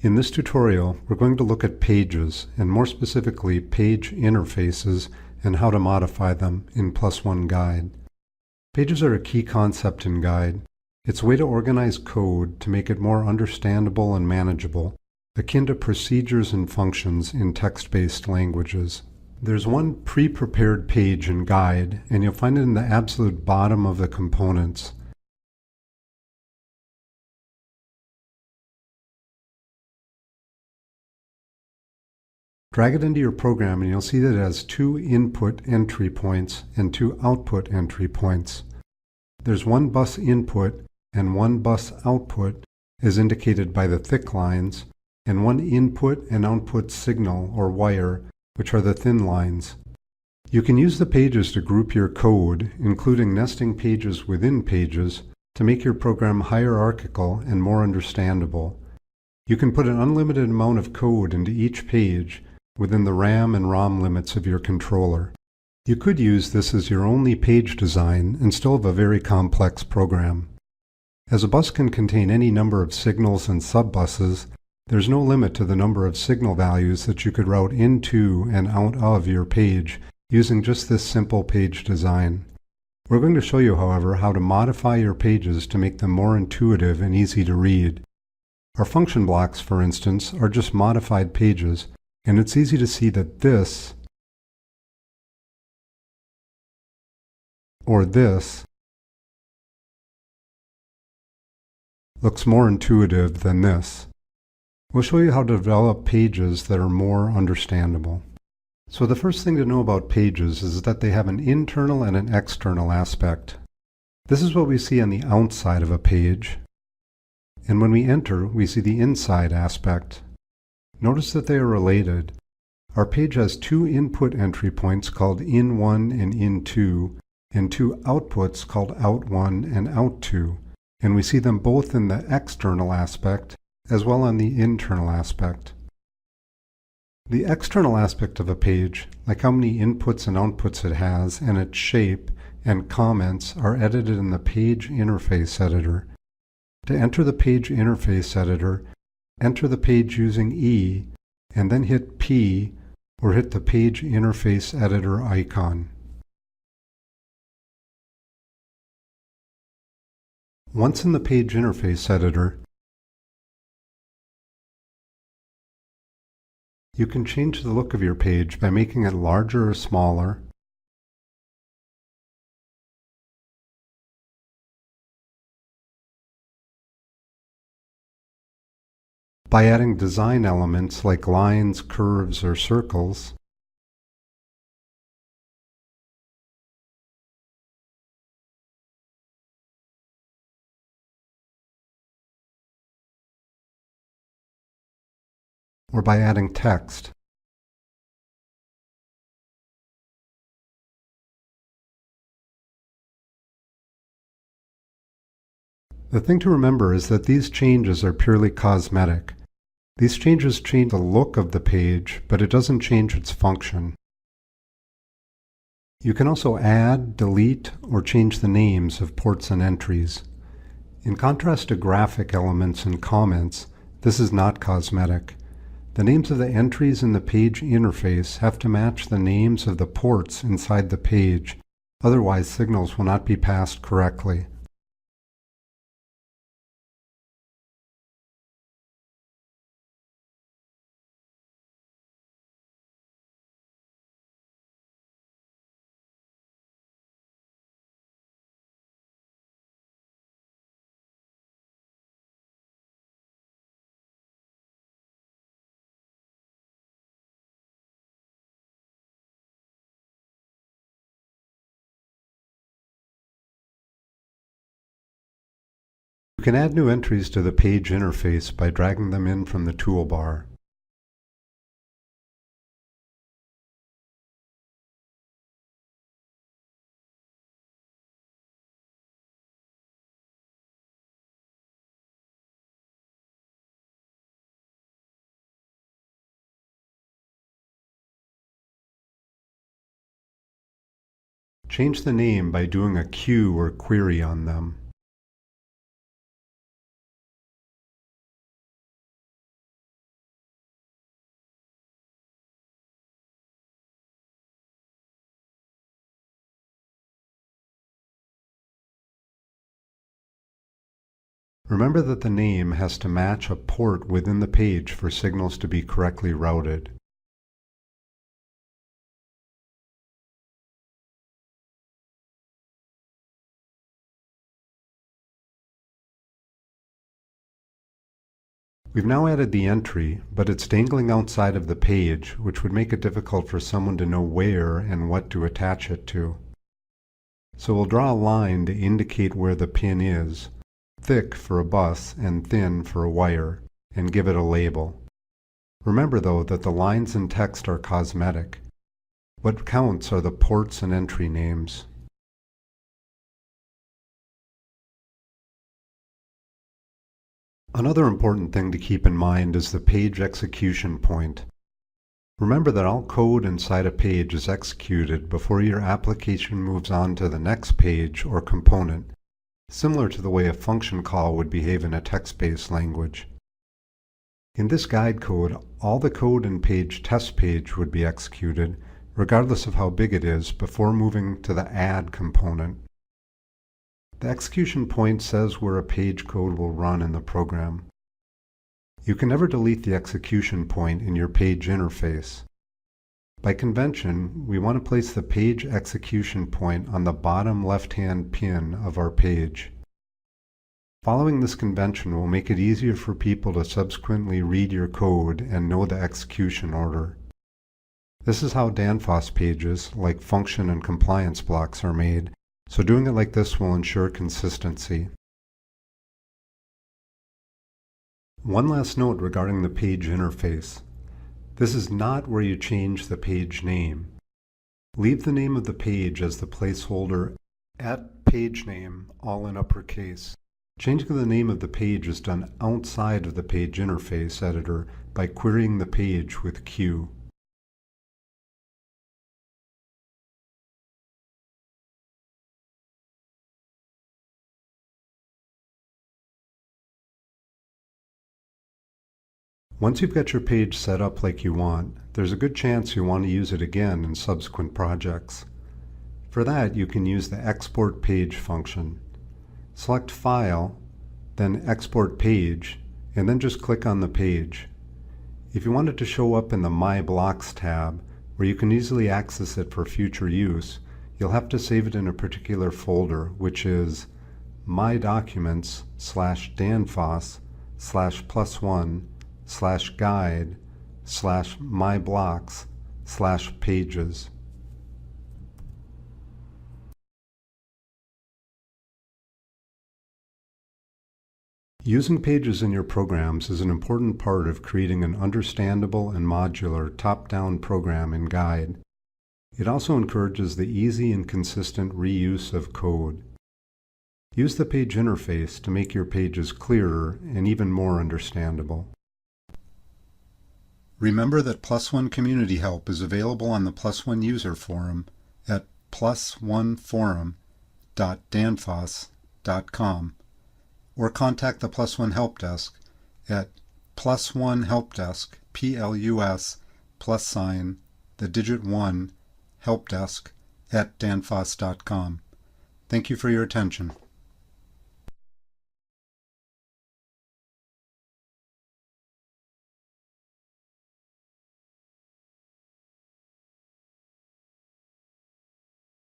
In this tutorial, we're going to look at pages, and more specifically, page interfaces and how to modify them in PLUS+1 Guide. Pages are a key concept in Guide. It's a way to organize code to make it more understandable and manageable, akin to procedures and functions in text-based languages. There's one pre-prepared page in Guide, and you'll find it in the absolute bottom of the components. Drag it into your program and you'll see that it has 2 input entry points and 2 output entry points. There's 1 bus input and 1 bus output as indicated by the thick lines, and 1 input and output signal or wire, which are the thin lines. You can use the pages to group your code, including nesting pages within pages, to make your program hierarchical and more understandable. You can put an unlimited amount of code into each page within the RAM and ROM limits of your controller. You could use this as your only page design and still have a very complex program. As a bus can contain any number of signals and subbuses, there's no limit to the number of signal values that you could route into and out of your page using just this simple page design. We're going to show you, however, how to modify your pages to make them more intuitive and easy to read. Our function blocks, for instance, are just modified pages, and it's easy to see that this or this looks more intuitive than this. We'll show you how to develop pages that are more understandable. So the first thing to know about pages is that they have an internal and an external aspect. This is what we see on the outside of a page, and when we enter, we see the inside aspect. Notice that they are related. Our page has 2 input entry points called in1 and in2, and 2 outputs called out1 and out2, and we see them both in the external aspect as well on the internal aspect. The external aspect of a page, like how many inputs and outputs it has, and its shape and comments, are edited in the Page Interface Editor. To enter the Page Interface Editor, enter the page using E, and then hit P, or hit the Page Interface Editor icon. Once in the Page Interface Editor, you can change the look of your page by making it larger or smaller, by adding design elements like lines, curves, or circles, or by adding text. The thing to remember is that these changes are purely cosmetic. These changes change the look of the page, but it doesn't change its function. You can also add, delete, or change the names of ports and entries. In contrast to graphic elements and comments, this is not cosmetic. The names of the entries in the page interface have to match the names of the ports inside the page, otherwise signals will not be passed correctly. You can add new entries to the page interface by dragging them in from the toolbar. Change the name by doing a Q or query on them. Remember that the name has to match a port within the page for signals to be correctly routed. We've now added the entry, but it's dangling outside of the page, which would make it difficult for someone to know where and what to attach it to. So we'll draw a line to indicate where the pin is, thick for a bus and thin for a wire, and give it a label. Remember though that the lines and text are cosmetic. What counts are the ports and entry names. Another important thing to keep in mind is the page execution point. Remember that all code inside a page is executed before your application moves on to the next page or component, similar to the way a function call would behave in a text-based language. In this guide code, all the code in page test page would be executed, regardless of how big it is, before moving to the add component. The execution point says where a page code will run in the program. You can never delete the execution point in your page interface. By convention, we want to place the page execution point on the bottom left-hand pin of our page. Following this convention will make it easier for people to subsequently read your code and know the execution order. This is how Danfoss pages, like function and compliance blocks, are made, so doing it like this will ensure consistency. One last note regarding the page interface. This is not where you change the page name. Leave the name of the page as the placeholder @pagename, all in uppercase. Changing the name of the page is done outside of the page interface editor by querying the page with Q. Once you've got your page set up like you want, there's a good chance you want to use it again in subsequent projects. For that, you can use the Export Page function. Select File, then Export Page, and then just click on the page. If you want it to show up in the My Blocks tab, where you can easily access it for future use, you'll have to save it in a particular folder, which is My Documents/Danfoss/plus1/guide/myblocks/pages. Using pages in your programs is an important part of creating an understandable and modular top-down program in Guide. It also encourages the easy and consistent reuse of code. Use the page interface to make your pages clearer and even more understandable. Remember that +1 community help is available on the +1 user forum at plus1forum.danfoss.com. or contact the +1 Helpdesk at +1 Helpdesk, +1 Helpdesk @danfoss.com. Thank you for your attention.